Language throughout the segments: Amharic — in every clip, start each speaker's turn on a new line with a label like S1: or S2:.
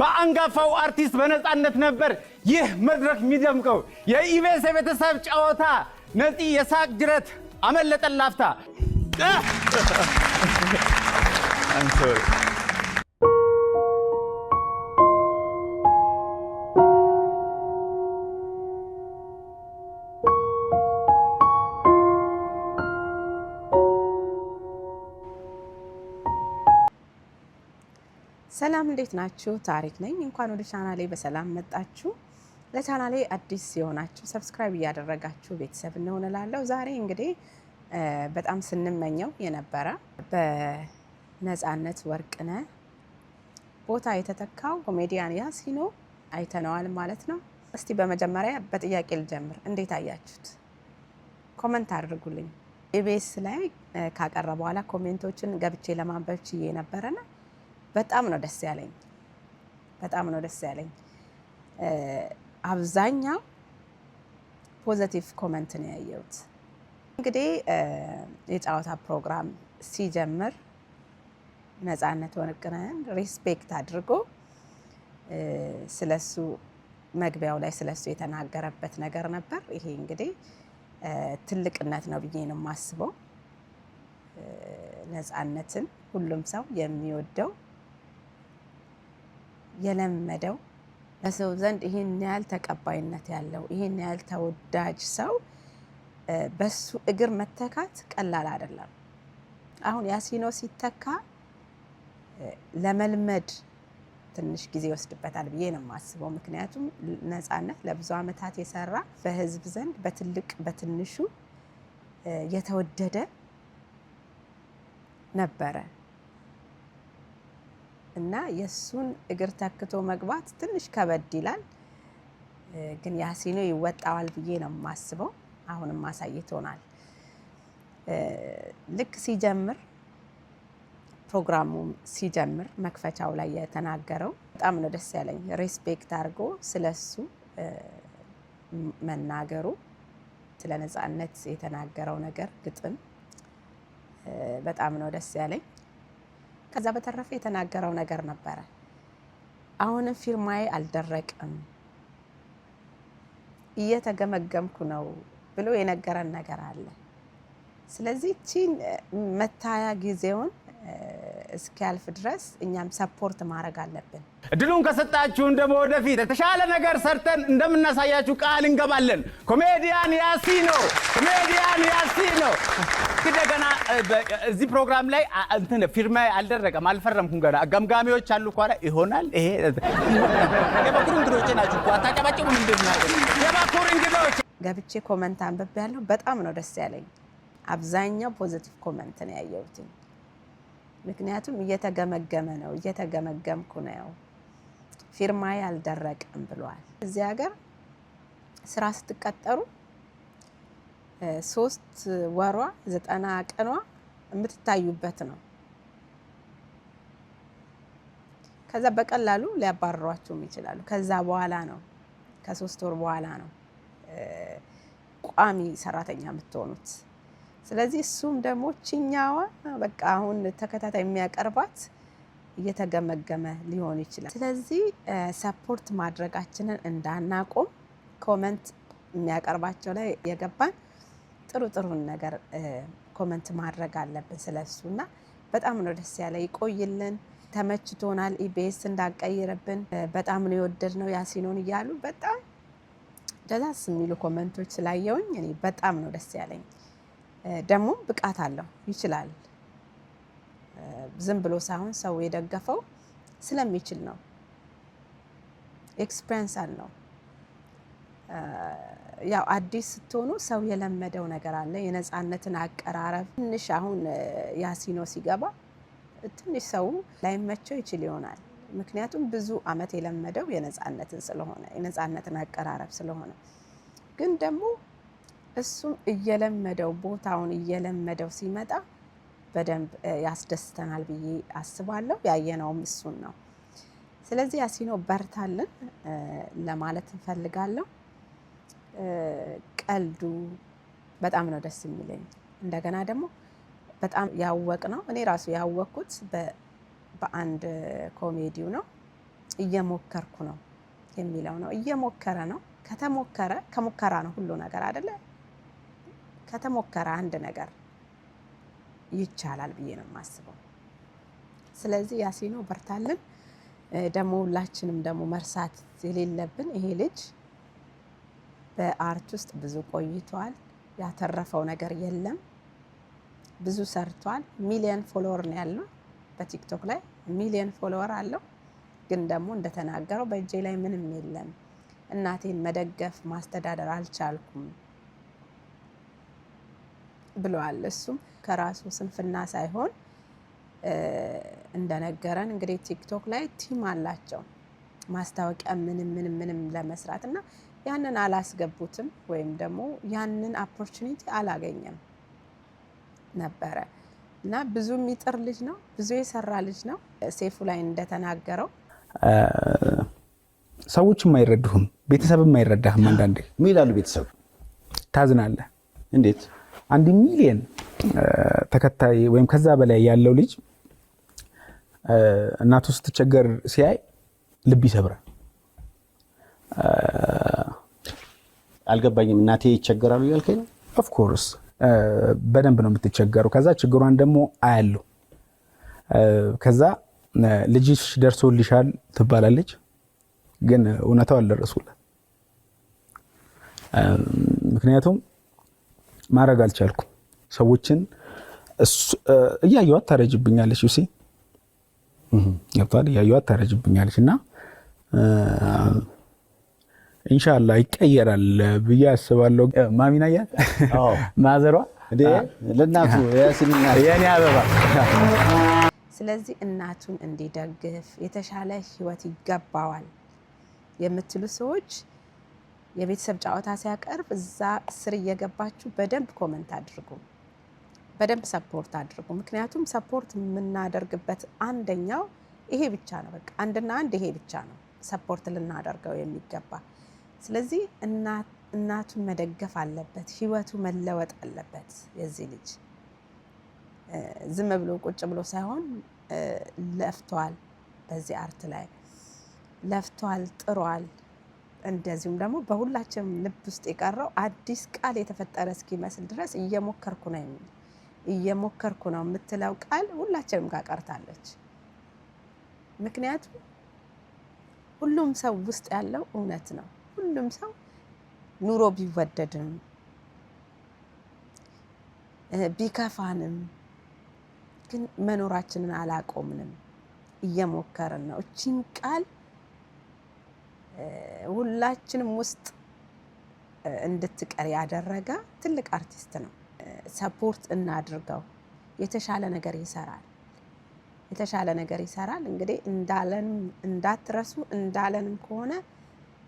S1: በአንጋፋው አርቲስት በነፃነት ነበር ይህ መድረክ የሚደምቀው። የኢቢኤስ ቤተሰብ ጨዋታ ነፂ የሳቅ ጅረት አመለጠን ላፍታ። I'm sorry.
S2: ሰላም እንዴት ናችሁ? ታሪክ ነኝ። እንኳን ወደ ቻናሌ በሰላም መጣችሁ። ለቻናሌ አዲስ የሆናችሁ ሰብስክራይብ እያደረጋችሁ ቤተሰብ እንሆንላለሁ። ዛሬ እንግዲህ በጣም ስንመኘው የነበረ በነፃነት ወርቅነህ ቦታ የተተካው ኮሜዲያን ያሲኖ አይተነዋል ማለት ነው። እስቲ በመጀመሪያ በጥያቄ ልጀምር። እንዴት አያችሁት? ኮሜንት አድርጉልኝ። ኢቢኤስ ላይ ካቀረበ በኋላ ኮሜንቶችን ገብቼ ለማንበብ ችዬ ነበረና በጣም ነው ደስ ያለኝ። አብዛኛው ፖዚቲቭ ኮሜንት ነው ያየሁት። እንግዲህ የጨዋታ ፕሮግራም ሲጀምር ነፃነት ወርቅነህን ሪስፔክት አድርጎ ስለሱ መግቢያው ላይ ስለሱ የተናገረበት ነገር ነበር። ይሄ እንግዲህ ትልቅነት ነው ብዬ ነው የማስበው። ነፃነትን ሁሉም ሰው የሚወደው የለመደው በሰው ዘንድ ይሄን ያህል ተቀባይነት ያለው ይሄን ያህል ተወዳጅ ሰው በሱ እግር መተካት ቀላል አይደለም። አሁን ያሲኖ ሲተካ ለመልመድ ትንሽ ጊዜ ይወስድበታል ብዬ ነው የማስበው። ምክንያቱም ነፃነት ለብዙ ዓመታት የሰራ በህዝብ ዘንድ በትልቅ በትንሹ የተወደደ ነበረ እና የሱን እግር ተክቶ መግባት ትንሽ ከበድ ይላል። ግን ያሲኖ ይወጣዋል ብዬ ነው የማስበው። አሁንም ማሳይቶናል። ልክ ሲጀምር ፕሮግራሙ ሲጀምር መክፈቻው ላይ የተናገረው በጣም ነው ደስ ያለኝ። ሪስፔክት አድርጎ ስለሱ መናገሩ፣ ስለ ነፃነት የተናገረው ነገር ግጥም በጣም ነው ደስ ያለኝ። ከዛ በተረፈ የተናገረው ነገር ነበረ። አሁንም ፊርማዬ አልደረቅም እየተገመገምኩ ነው ብሎ የነገረን ነገር አለ። ስለዚህ እቺን መታያ ጊዜውን እስኪያልፍ ድረስ እኛም ሰፖርት ማድረግ አለብን።
S1: እድሉን ከሰጣችሁን ደግሞ ወደፊት የተሻለ ነገር ሰርተን እንደምናሳያችሁ ቃል እንገባለን። ኮሜዲያን ያሲኖ እንደገና እዚህ ፕሮግራም ላይ እንትን ፊርማ አልደረቀም፣ አልፈረምኩም ገና። ገምጋሚዎች አሉ ኳላ ይሆናል። ይሄ የበኩር እንግዶች ናችሁ እኮ አታጨባጭቡ። ምንድን ነው የበኩር እንግዶች? ገብቼ ኮመንት አንብቤያለሁ። በጣም ነው ደስ ያለኝ። አብዛኛው ፖዚቲቭ ኮመንት ነው ያየሁት። ምክንያቱም እየተገመገምኩ ነው፣ ፊርማዬ አልደረቀም ብሏል። እዚህ ሀገር ስራ ስትቀጠሩ 3 ወሯ 90 ቀኗ የምትታዩበት ነው። ከዛ በቀላሉ ሊያባርሯችሁም ይችላሉ። ከዛ በኋላ ነው ከ3 ወር በኋላ ነው ቋሚ ሰራተኛ የምትሆኑት። ስለዚህ እሱም ደግሞ ችኛዋ በቃ አሁን ተከታታይ የሚያቀርባት እየተገመገመ ሊሆን ይችላል። ስለዚህ ሰፖርት ማድረጋችንን እንዳናቆም ኮመንት የሚያቀርባቸው ላይ የገባን ጥሩ ነገር ኮመንት ማድረግ አለብን ስለሱና በጣም ነው ደስ ያለ። ይቆይልን፣ ተመችቶናል። ኢቢኤስ እንዳቀይርብን በጣም ነው የወደድነው ያሲኖን እያሉ በጣም ደስ የሚሉ ኮመንቶች ስላየውኝ እኔ በጣም ነው ደስ ያለኝ። ደግሞ ብቃት አለው፣ ይችላል። ዝም ብሎ ሳይሆን ሰው የደገፈው ስለሚችል ነው። ኤክስፒሪየንስ አለው። ያው አዲስ ስትሆኑ ሰው የለመደው ነገር አለ። የነፃነትን አቀራረብ ትንሽ አሁን ያሲኖ ሲገባ ትንሽ ሰው ላይመቸው ይችል ይሆናል። ምክንያቱም ብዙ አመት የለመደው የነፃነትን አቀራረብ ስለሆነ። ግን ደግሞ እሱም እየለመደው ቦታውን እየለመደው ሲመጣ በደንብ ያስደስተናል ብዬ አስባለሁ። ያየነውም እሱን ነው። ስለዚህ ያሲኖ በርታልን ለማለት እንፈልጋለሁ። ቀልዱ በጣም ነው ደስ የሚለኝ። እንደገና ደግሞ በጣም ያወቅ ነው። እኔ ራሱ ያወቅኩት በአንድ ኮሜዲው ነው። እየሞከርኩ ነው የሚለው ነው። እየሞከረ ነው። ከተሞከረ ከሙከራ ነው ሁሉ ነገር አይደለ? ከተሞከረ አንድ ነገር ይቻላል ብዬ ነው የማስበው። ስለዚህ ያሲኖ በርታልን። ደግሞ ሁላችንም ደግሞ መርሳት የሌለብን ይሄ ልጅ በአርት ውስጥ ብዙ ቆይቷል። ያተረፈው ነገር የለም። ብዙ ሰርቷል። ሚሊየን ፎሎወር ነው ያለው በቲክቶክ ላይ ሚሊየን ፎሎወር አለው። ግን ደግሞ እንደተናገረው በእጄ ላይ ምንም የለም፣ እናቴን መደገፍ ማስተዳደር አልቻልኩም ብለዋል። እሱም ከራሱ ስንፍና ሳይሆን እንደነገረን እንግዲህ ቲክቶክ ላይ ቲም አላቸው ማስታወቂያ ምንም ለመስራት እና ያንን አላስገቡትም ወይም ደግሞ ያንን ኦፖርቹኒቲ አላገኘም ነበረ እና ብዙ የሚጥር ልጅ ነው፣ ብዙ የሰራ ልጅ ነው። ሴፉ ላይ እንደተናገረው
S3: ሰዎችም አይረዱህም፣ ቤተሰብም አይረዳህም። አንዳንዴ
S4: ምን ይላሉ ቤተሰብ?
S3: ታዝናለህ።
S4: እንዴት
S3: 1 ሚሊዮን ተከታይ ወይም ከዛ በላይ ያለው ልጅ እናቱ ስትቸገር ሲያይ ልብ ይሰብራል።
S4: አልገባኝም። እናቴ ይቸገራሉ ያልከኝ ነው?
S3: ኦፍ ኮርስ በደንብ ነው የምትቸገረው። ከዛ ችግሯን ደግሞ አያለው። ከዛ ልጅሽ ደርሶልሻል ትባላለች፣ ግን እውነታው አልደረሱላት። ምክንያቱም ማድረግ አልቻልኩም። ሰዎችን እያየዋት ታረጅብኛለች። ዩሲ እያየዋት ታረጅብኛለች እና ኢንሻአላህ ይቀየራል ብዬ አስባለሁ። ማሚና ያ ማዘሯ
S4: ለእናቱ ያሲንና
S3: የኔ አበባ።
S1: ስለዚህ እናቱን እንዲደግፍ የተሻለ ህይወት ይገባዋል የምትሉ ሰዎች የቤተሰብ ጨዋታ ሲያቀርብ እዛ ስር እየገባችሁ በደንብ ኮመንት አድርጉ፣ በደንብ ሰፖርት አድርጉ። ምክንያቱም ሰፖርት የምናደርግበት አንደኛው ይሄ ብቻ ነው። በቃ አንድና አንድ ይሄ ብቻ ነው ሰፖርት ልናደርገው የሚገባ። ስለዚህ እናቱን መደገፍ አለበት፣ ህይወቱ መለወጥ አለበት። የዚህ ልጅ ዝም ብሎ ቁጭ ብሎ ሳይሆን ለፍቷል፣ በዚህ አርት ላይ ለፍቷል፣ ጥሯል። እንደዚሁም ደግሞ በሁላችንም ልብ ውስጥ የቀረው አዲስ ቃል የተፈጠረ እስኪመስል ድረስ እየሞከርኩ ነው የሚል እየሞከርኩ ነው የምትለው ቃል ሁላችንም ጋር ቀርታለች። ምክንያቱም ሁሉም ሰው ውስጥ ያለው እውነት ነው። ሁሉም ሰው ኑሮ ቢወደድም ቢከፋንም ግን መኖራችንን አላቆምንም፣ እየሞከርን ነው። እቺን ቃል ሁላችንም ውስጥ እንድትቀር ያደረገ ትልቅ አርቲስት ነው። ሰፖርት እናድርገው። የተሻለ ነገር ይሰራል፣ የተሻለ ነገር ይሰራል። እንግዲህ እንዳትረሱ እንዳለንም ከሆነ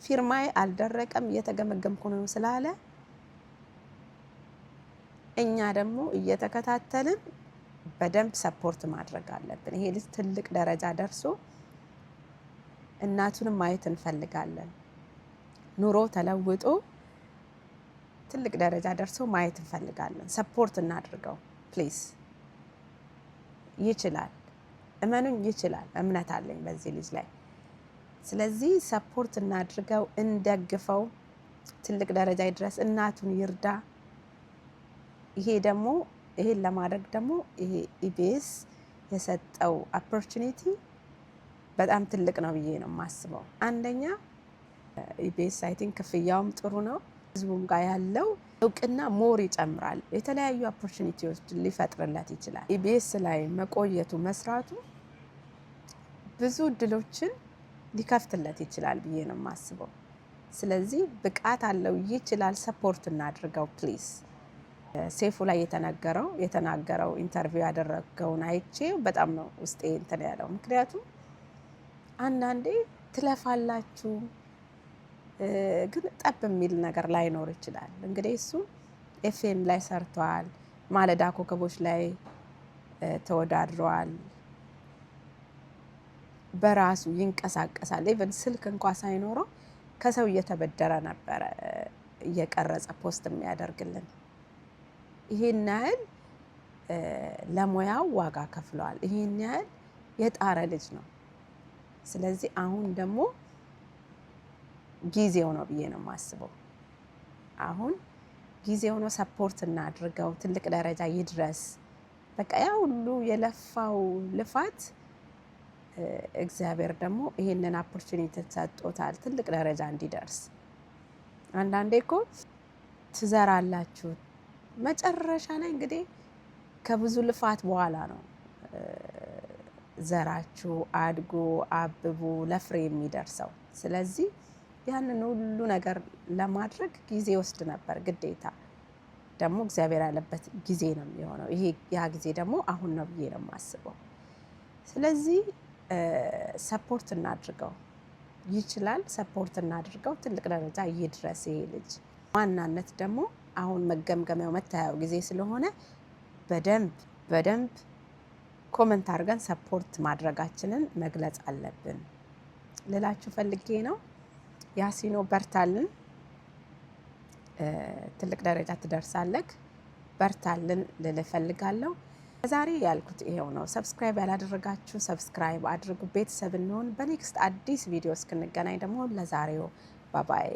S1: ፊርማዬ አልደረቀም እየተገመገምኩ ነው ስላለ እኛ ደግሞ እየተከታተልን በደንብ ሰፖርት ማድረግ አለብን። ይሄ ልጅ ትልቅ ደረጃ ደርሶ እናቱንም ማየት እንፈልጋለን። ኑሮ ተለውጦ ትልቅ ደረጃ ደርሶ ማየት እንፈልጋለን። ሰፖርት እናድርገው ፕሊዝ። ይችላል፣ እመኑኝ ይችላል። እምነት አለኝ በዚህ ልጅ ላይ። ስለዚህ ሰፖርት እናድርገው፣ እንደግፈው፣ ትልቅ ደረጃ ይድረስ፣ እናቱን ይርዳ። ይሄ ደግሞ ይሄን ለማድረግ ደግሞ ይሄ ኢቢኤስ የሰጠው ኦፖርቹኒቲ በጣም ትልቅ ነው ብዬ ነው የማስበው። አንደኛ ኢቢኤስ አይ ቲንክ ክፍያውም ጥሩ ነው። ህዝቡም ጋር ያለው እውቅና ሞር ይጨምራል። የተለያዩ ኦፖርቹኒቲዎች ሊፈጥርለት ይችላል። ኢቢኤስ ላይ መቆየቱ መስራቱ ብዙ እድሎችን ሊከፍትለት ይችላል ብዬ ነው የማስበው። ስለዚህ ብቃት አለው፣ ይችላል። ሰፖርት እናድርገው ፕሊዝ። ሴፉ ላይ የተናገረው ኢንተርቪው ያደረገውን አይቼ በጣም ነው ውስጤ እንትን ያለው። ምክንያቱም አንዳንዴ ትለፋላችሁ ግን ጠብ የሚል ነገር ላይኖር ይችላል። እንግዲህ እሱ ኤፍኤም ላይ ሰርቷል፣ ማለዳ ኮከቦች ላይ ተወዳድሯል፣ በራሱ ይንቀሳቀሳል። ኢቨን ስልክ እንኳ ሳይኖረው ከሰው እየተበደረ ነበረ እየቀረጸ ፖስት የሚያደርግልን። ይሄን ያህል ለሙያው ዋጋ ከፍለዋል። ይሄን ያህል የጣረ ልጅ ነው። ስለዚህ አሁን ደግሞ ጊዜው ነው ብዬ ነው የማስበው። አሁን ጊዜው ነው። ሰፖርት እናድርገው፣ ትልቅ ደረጃ ይድረስ። በቃ ያ ሁሉ የለፋው ልፋት እግዚአብሔር ደግሞ ይሄንን ኦፖርቹኒቲ ሰጥቶታል ትልቅ ደረጃ እንዲደርስ። አንዳንዴ እኮ ትዘራላችሁ መጨረሻ ላይ እንግዲህ ከብዙ ልፋት በኋላ ነው ዘራችሁ አድጎ አብቦ ለፍሬ የሚደርሰው። ስለዚህ ያንን ሁሉ ነገር ለማድረግ ጊዜ ወስድ ነበር ግዴታ። ደግሞ እግዚአብሔር ያለበት ጊዜ ነው የሚሆነው። ይሄ ያ ጊዜ ደግሞ አሁን ነው ብዬ ነው የማስበው። ስለዚህ ሰፖርት እናድርገው፣ ይችላል። ሰፖርት እናድርገው፣ ትልቅ ደረጃ ይድረስ ይሄ ልጅ። ዋናነት ደግሞ አሁን መገምገሚያው መታያው ጊዜ ስለሆነ በደንብ ኮመንት አድርገን ሰፖርት ማድረጋችንን መግለጽ አለብን ልላችሁ ፈልጌ ነው። ያሲኖ በርታልን፣ ትልቅ ደረጃ ትደርሳለህ፣ በርታልን ልልህ ፈልጋለሁ። ዛሬ ያልኩት ይሄው ነው። ሰብስክራይብ ያላደረጋችሁ ሰብስክራይብ አድርጉ፣ ቤተሰብ እንሆን። በኔክስት አዲስ ቪዲዮ እስክንገናኝ ደግሞ ለዛሬው ባባይ